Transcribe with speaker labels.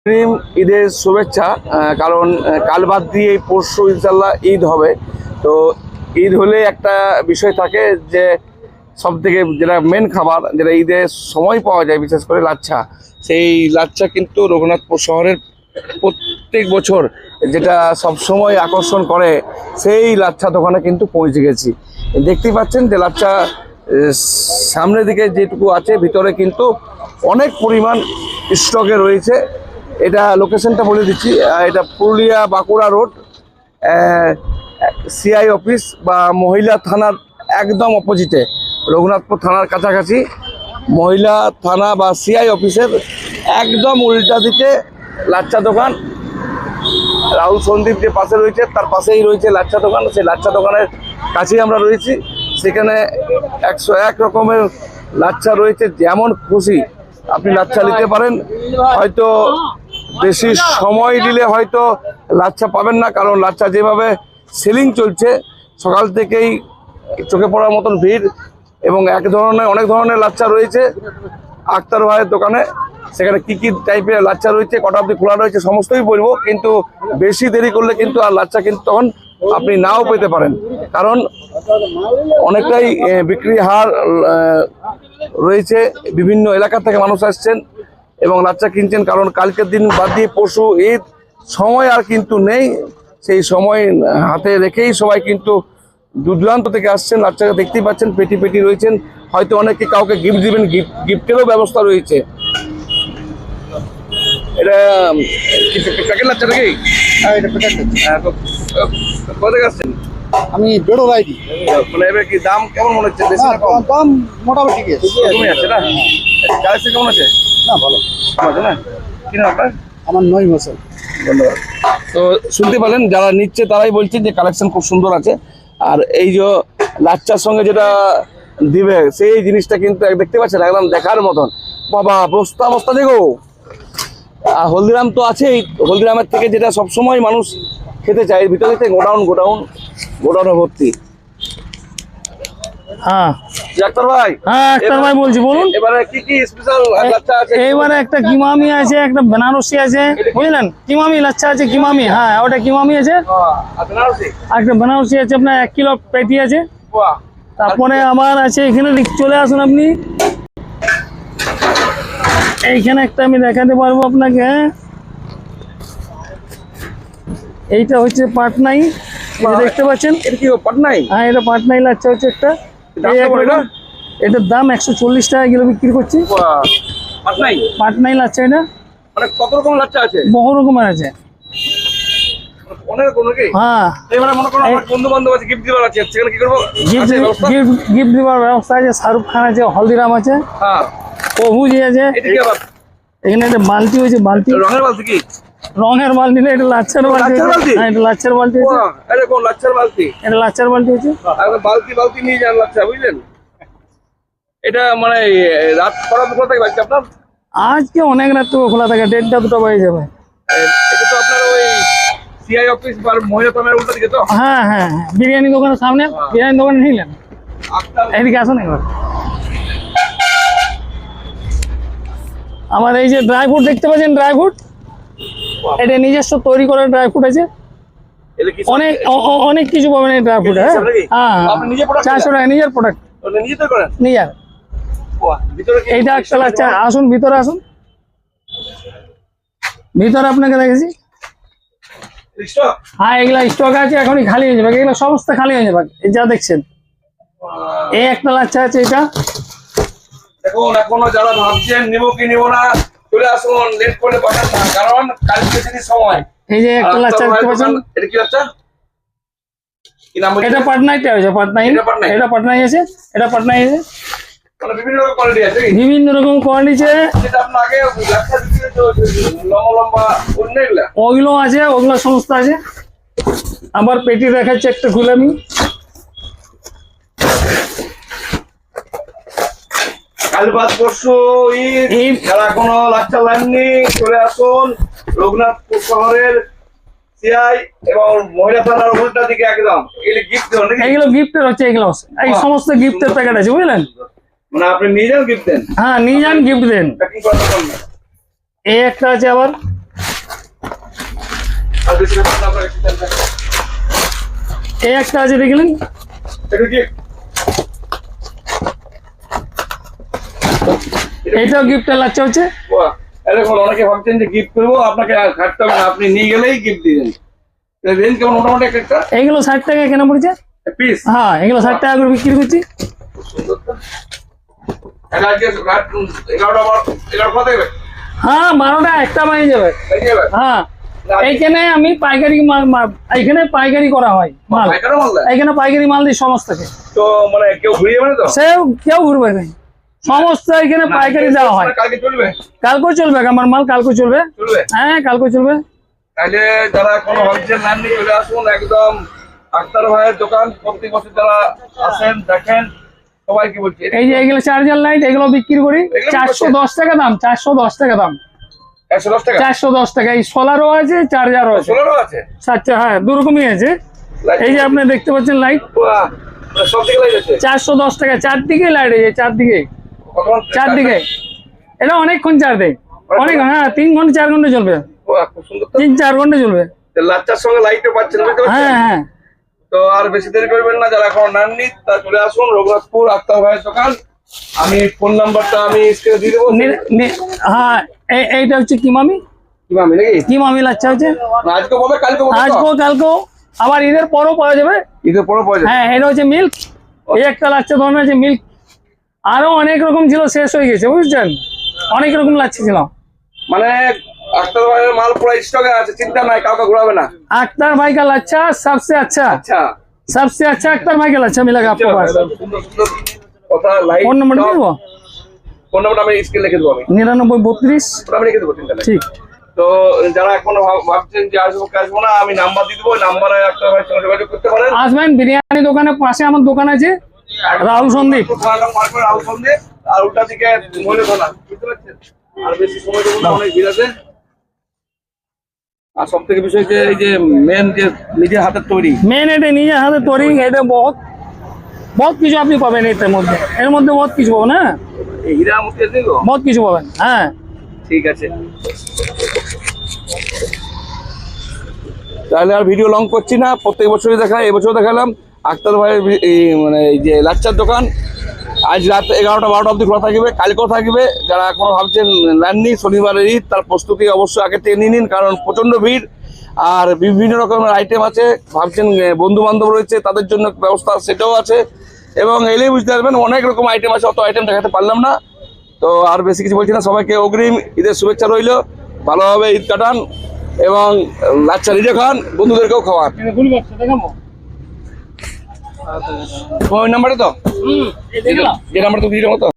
Speaker 1: ঈদের শুভেচ্ছা। কারণ কাল বাদ দিয়ে পরশু ইনশাল্লাহ ঈদ হবে। তো ঈদ হলে একটা বিষয় থাকে যে সব থেকে যেটা মেন খাবার, যেটা ঈদের সময় পাওয়া যায়, বিশেষ করে লাচ্ছা। সেই লাচ্ছা কিন্তু রঘুনাথপুর শহরের প্রত্যেক বছর যেটা সবসময় আকর্ষণ করে, সেই লাচ্ছা দোকানে কিন্তু পৌঁছে গেছি। দেখতেই পাচ্ছেন যে লাচ্ছা সামনের দিকে যেটুকু আছে, ভিতরে কিন্তু অনেক পরিমাণ স্টকে রয়েছে। এটা লোকেশনটা বলে দিচ্ছি, এটা Purulia Bankura road, CI office বা মহিলা থানার একদম অপোজিটে, রঘুনাথপুর থানার কাছাকাছি মহিলা থানা বা সিআই অফিসের একদম উল্টা দিকে লাচ্ছা দোকান। রাহুল সন্দীপ যে পাশে রয়েছে তার পাশেই রয়েছে লাচ্ছা দোকান। সেই লাচ্ছা দোকানের কাছেই আমরা রয়েছি। সেখানে 101 রকমের লাচ্ছা রয়েছে, যেমন খুশি আপনি লাচ্ছা নিতে পারেন। হয়তো বেশি সময় দিলে হয়তো লাচ্ছা পাবেন না, কারণ লাচ্ছা যেভাবে সেলিং চলছে, সকাল থেকেই চোখে পড়ার মতন ভিড়। এবং অনেক ধরনের লাচ্ছা রয়েছে আক্তার ভাইয়ের দোকানে। সেখানে কি কি টাইপের লাচ্ছা রয়েছে, কটা অবধি খোলা রয়েছে, সমস্তই বলবো। কিন্তু বেশি দেরি করলে কিন্তু আর লাচ্ছা কিন্তু তখন আপনি নাও পেতে পারেন, কারণ অনেকটাই বিক্রি হার রয়েছে। বিভিন্ন এলাকা থেকে মানুষ আসছেন এবং লাচ্ছা কিনছেন, কারণ কালকের দিন বাদ দিয়ে পরশু ঈদ, সময় আর কিন্তু নেই। সেই সময় হাতে রেখেই সবাই কিন্তু দূর দূরান্ত থেকে আসছেন। লাচ্ছা দেখতেই পাচ্ছেন, পেটি পেটি রয়েছেন। হয়তো অনেকে কাউকে গিফট দিবেন, গিফটেরও ব্যবস্থা রয়েছে। এটা প্যাকেট লাচ্ছা নাকি?
Speaker 2: হ্যাঁ, এটা প্যাকেট।
Speaker 1: কোথায় আসছেন?
Speaker 2: আমি বেড়ো রাইডি।
Speaker 1: মানে এবার কি দাম কেমন মনে হচ্ছে? বেশি না কম?
Speaker 2: দাম মোটামুটি ঠিক আছে।
Speaker 1: কমে আছে না? কালেকশন কেমন আছে?
Speaker 2: না, ভালো
Speaker 1: আছে না? কি নাম আপনার?
Speaker 2: আমার 9 বছর।
Speaker 1: ধন্যবাদ। তো শুনতে পেলেন, যারা নিচ্ছে তারাই বলছে যে কালেকশন খুব সুন্দর আছে। আর এই যে লাচ্চার সঙ্গে যেটা দিবে, সেই জিনিসটা কিন্তু দেখতে পাচ্ছেন একদম দেখার মতন। বাবা, বস্তা বস্তা দেখো। আর হলদিরাম তো আছেই, হলদিরামের থেকে যেটা সবসময় মানুষ খেতে চায়, ভিতরে গোডাউন ভর্তি।
Speaker 3: হ্যাঁ
Speaker 1: ডাক্তার ভাই,
Speaker 3: হ্যাঁ আক্তার ভাই বলছি, বলুন।
Speaker 1: এবারে কি কি স্পেশাল লাচ্চা আছে?
Speaker 3: এইবারে একটা কিমামি আছে, একটা বেনারসি আছে, বুঝলেন? কিমামি লাচ্চা আছে, কিমামি। হ্যাঁ, ওটা কিমামি আছে।
Speaker 1: আর বেনারসি?
Speaker 3: আর একটা বেনারসি আছে, আপনার 1 কিলো পেটি আছে।
Speaker 1: বাহ।
Speaker 3: তারপরে আমার আছে এখানে, চলে আসুন আপনি। এইখানে একটা আমি দেখাতে পারবো আপনাকে। এইটা হচ্ছে পাটনাই, দেখতে পাচ্ছেন?
Speaker 1: এটা কি পাটনাই?
Speaker 3: হ্যাঁ, এটা পাটনাই লাচ্চা হচ্ছে একটা। এটার দাম 140 টাকা কিলো বিক্রি করছি।
Speaker 1: পাটনাই?
Speaker 3: পাটনাই লাচ্চা এটা।
Speaker 1: মানে কত রকম লাচ্চা আছে?
Speaker 3: বহু রকমের আছে।
Speaker 1: অনেক রকম নাকি?
Speaker 3: হ্যাঁ,
Speaker 1: এবারে মনে করো আমার বন্ধু বান্ধব আছে, গিফট দিবার আছে, সেখানে কি করবো?
Speaker 3: গিফট দেওয়ার ব্যবস্থা আছে। শাহরুখ খান আছে, হলদিরাম আছে,
Speaker 1: হ্যাঁ,
Speaker 3: প্রভুজি আছে।
Speaker 1: এটা কি আবার?
Speaker 3: এখানে একটা বালতি হয়েছে, বালতি।
Speaker 1: রঙের বালতি? কি
Speaker 3: রঙের বালতি না, এটা লাচ্চার বালতি। হ্যাঁ, এটা লাচ্চার বালতি আছে।
Speaker 1: এটা কোন লাচ্চার বালতি?
Speaker 3: এটা লাচ্চার বালতি আছে।
Speaker 1: বালতি নিয়ে যান লাচ্চা, বুঝলেন? এটা মানে রাত করা দুপুর থেকে বাড়ছে আপনার?
Speaker 3: আজকে অনেক রাত থেকে খোলা থাকে, 1:30 2টা বাজে যাবে।
Speaker 1: এটা তো আপনার ওই সিআই অফিস বা মহিলা থানার উল্টা দিকে তো?
Speaker 3: হ্যাঁ হ্যাঁ, বিরিয়ানি দোকানের সামনে। বিরিয়ানি দোকানে নিলেন, এদিকে আসুন একবার। আমার এই যে ড্রাই ফ্রুট দেখতে পাচ্ছেন, ড্রাই ফ্রুট, এটা নিজস্ব তৈরি করা ড্রাই ফ্রুট আছে। অনেক কিছু পাবেন এই ড্রাই ফ্রুট। হ্যাঁ হ্যাঁ, 400 টাকা নিজের প্রোডাক্ট। নিজের। এইটা একটা লাচ্চা। আসুন ভিতরে, আসুন ভিতরে, আপনাকে দেখেছি। হ্যাঁ, এগুলা স্টক আছে, এখনই খালি হয়ে যাবে। এগুলো সমস্ত খালি হয়ে যাবে, যা দেখছেন। এই একটা লাচ্চা আছে, এটা
Speaker 1: দেখুন। এখনো যারা ভাবছেন নিবো কি নিবো না, চলে আসুন, লেট করে পাঠান না, কারণ কালকে দিনই সময়।
Speaker 3: এই যে একটা লাচ্চা দেখতে পাচ্ছেন।
Speaker 1: এটা কি লাচ্চা? কি নাম?
Speaker 3: এটা পাটনাইটা হয়েছে, পাটনাই। এটা পাটনাই আছে, এটা পাটনাই আছে।
Speaker 1: মানে বিভিন্ন রকম কোয়ালিটি আছে?
Speaker 3: বিভিন্ন রকম কোয়ালিটি আছে।
Speaker 1: যেটা আপনার আগে লাচ্চা বিক্রি হতো লম্বা লম্বা, অন্যগুলা
Speaker 3: ওগুলো আছে, ওগুলো সমস্ত আছে। আবার পেটি দেখাচ্ছে একটা খুলে আমি।
Speaker 1: কাল বাদ পরশু ঈদ, যারা কোনো লাচ্চা লাইননি চলে আসুন রঘুনাথপুর শহরের সিআই এবং মহিলা থানার উল্টা দিকে একদম। এগুলো গিফট দেন নাকি?
Speaker 3: এগুলো গিফটের হচ্ছে, এগুলো এই সমস্ত গিফটের প্যাকেট আছে, বুঝলেন?
Speaker 1: মানে আপনি নিজেও গিফট দেন?
Speaker 3: হ্যাঁ, নিয়ে যান, গিফট দেন।
Speaker 1: প্যাকিং করার দরকার নেই।
Speaker 3: এই একটা আছে আবার,
Speaker 1: আর বেশি ব্যাপার না, আপনার একটু দেন না।
Speaker 3: এই একটা আছে দেখলেন,
Speaker 1: একটু কি
Speaker 3: এইটাও গিফটের লাচ্চা হচ্ছে।
Speaker 1: বাহ, এই দেখুন অনেকে ভাবছেন যে গিফট করবো, আপনাকে আর খাটতে হবে না, আপনি নিয়ে গেলেই গিফট দিয়ে দেন। রেঞ্জ কেমন মোটামুটি একটা
Speaker 3: এইগুলো 60 টাকা কেনা পড়েছে।
Speaker 1: পিস?
Speaker 3: হ্যাঁ, এগুলো 60 টাকা করে বিক্রি করছি।
Speaker 1: এটা আজকে রাত 11টা থেকে
Speaker 3: হ্যাঁ, 12টা একটা বাজে যাবে।
Speaker 1: এই যাবে
Speaker 3: হ্যাঁ, এইখানে আমি পাইকারি এইখানে পাইকারি করা হয় মাল,
Speaker 1: পাইকারি মাল দেয়?
Speaker 3: এইখানে পাইকারি মাল দিই সমস্তকে।
Speaker 1: তো মানে কেউ ঘুরিয়ে যাবে না তো?
Speaker 3: সে কেউ ঘুরবে না, সমস্ত এখানে পাইকারি দেওয়া হয়।
Speaker 1: কালকে চলবে?
Speaker 3: কালকেও চলবে, আমার মাল কালকে চলবে।
Speaker 1: চলবে?
Speaker 3: হ্যাঁ, কালকে চলবে।
Speaker 1: তাহলে যারা কোনো ভাবছেন নেন নি, চলে আসুন একদম আক্তার ভাইয়ের দোকান। প্রত্যেক বছর যারা আসেন দেখেন, সবাই কি বলছে,
Speaker 3: এই যে এগুলো চার্জার লাইট, এগুলো বিক্রি করি
Speaker 1: এগুলো
Speaker 3: 410 টাকা দাম। 410 টাকা দাম,
Speaker 1: 110 টাকা?
Speaker 3: 410 টাকা। এই সোলারও আছে, চার্জারও আছে।
Speaker 1: 16 আছে?
Speaker 3: আচ্ছা, হ্যাঁ, দু রকমই আছে। এই যে আপনি দেখতে পাচ্ছেন লাইট,
Speaker 1: বাহ, মানে সব দিকে লাইট আছে?
Speaker 3: 410 টাকা। চারদিকে লাইট, এই যে চারদিকে, চারদিকে। এটা অনেকক্ষণ চার্জ দেয়, অনেক। হ্যাঁ, 3 ঘন্টা 4 ঘন্টা চলবে,
Speaker 1: বাহ, খুব সুন্দর তো।
Speaker 3: 3-4 ঘন্টা চলবে।
Speaker 1: লাচ্চার সঙ্গে লাইটও পাচ্ছেন, বুঝতে পারছেন?
Speaker 3: হ্যাঁ, হ্যাঁ।
Speaker 1: তো আর বেশি দেরি করবেন না, যারা এখন নেননি তা চলে আসুন রঘুনাথপুর আক্তার ভাইয়ের দোকান। আমি ফোন নাম্বারটা আমি স্ক্রিনে দিয়ে দেবো।
Speaker 3: হ্যাঁ, এইটা হচ্ছে কিমামি,
Speaker 1: আমি নাকি
Speaker 3: কিমামি লাচ্চা হচ্ছে।
Speaker 1: আজকে বলবে, কালকে বলবে?
Speaker 3: আজকেও কালকেও, আবার ঈদের পরও পাওয়া যাবে।
Speaker 1: ঈদের পরে পাওয়া যায়?
Speaker 3: হ্যাঁ, এটা হচ্ছে মিল্ক। এই একটা লাচ্চা ধরনের আছে মিল্ক। আরো অনেক রকম ছিল, শেষ হয়ে গেছে, বুঝছেন? অনেক রকম লাচ্ছা ছিল।
Speaker 1: মানে আক্তার ভাইয়ের মাল পুরো স্টকে আছে, চিন্তা নাই, কাউকে ঘোরাবে না।
Speaker 3: अख्तर भाई का लच्छा सबसे अच्छा,
Speaker 1: আচ্ছা,
Speaker 3: सबसे अच्छा अख्तर भाई का लच्छा मिलेगा आपको पास।
Speaker 1: সুন্দর সুন্দর কথা, লাইট।
Speaker 3: फोन नंबर दे दो,
Speaker 1: ফোন নাম্বারটা আমি স্ক্রিনে লিখে দেবো। আমি
Speaker 3: 9932।
Speaker 1: ওটা আমি লিখে দেবো, চিন্তা নেই।
Speaker 3: ठीक,
Speaker 1: তো যারা এখনো ভাবছেন যে আসবো কি আসবো না, আমি নাম্বার দিয়ে দেবো, ওই নাম্বারে আক্তার ভাইয়ের সঙ্গে যোগাযোগ করতে পারেন।
Speaker 3: আসবেন বিরিয়ানি দোকানের পাশে আমার দোকান আছে, রাহুল সন্দীপ।
Speaker 1: রাহুল সন্দীপ, আর উল্টা দিকে মহিলা থানা, বুঝতে পারছেন? আর বেশি সময় দেবো না, অনেক ভিড় আছে। আর সব থেকে বিষয় যে এই যে মেন যে নিজের হাতের তৈরি,
Speaker 3: মেন এটা নিজের হাতে তৈরি, এটা বহুত বহুত কিছু আপনি পাবেন এর মধ্যে, এর মধ্যে বহুত কিছু পাবেন। হ্যাঁ,
Speaker 1: এই হীরা মুক্তি আছে তো?
Speaker 3: বহুত কিছু পাবেন। হ্যাঁ,
Speaker 1: ঠিক আছে, তাহলে আর ভিডিও লং করছি না। প্রত্যেক বছরই দেখায়, এবছর দেখালাম আক্তার ভাইয়ের মানে এই যে লাচ্চার দোকান। আজ রাত 11টা 12টা অবধি খোলা থাকবে, কালকেও থাকবে। যারা এখনো ভাবছেন নেননি, শনিবারের ঈদ, তার প্রস্তুতি অবশ্যই আগে থেকে নিয়ে নিন, কারণ প্রচণ্ড ভিড় আর বিভিন্ন রকমের আইটেম আছে। ভাবছেন বন্ধু বান্ধব রয়েছে, তাদের জন্য ব্যবস্থা সেটাও আছে। এবং এলেই বুঝতে পারবেন অনেক রকম আইটেম আছে, অত আইটেম দেখাতে পারলাম না। তো আর বেশি কিছু বলছি না, সবাইকে অগ্রিম ঈদের শুভেচ্ছা রইল। ভালোভাবে ঈদ কাটান এবং লাচ্চা নিজে খান, বন্ধুদেরকেও খাওয়ান। ওই নাম্বারে তো,
Speaker 3: দেখলাম
Speaker 1: যে নাম্বারটা দিয়ে দেবো তো।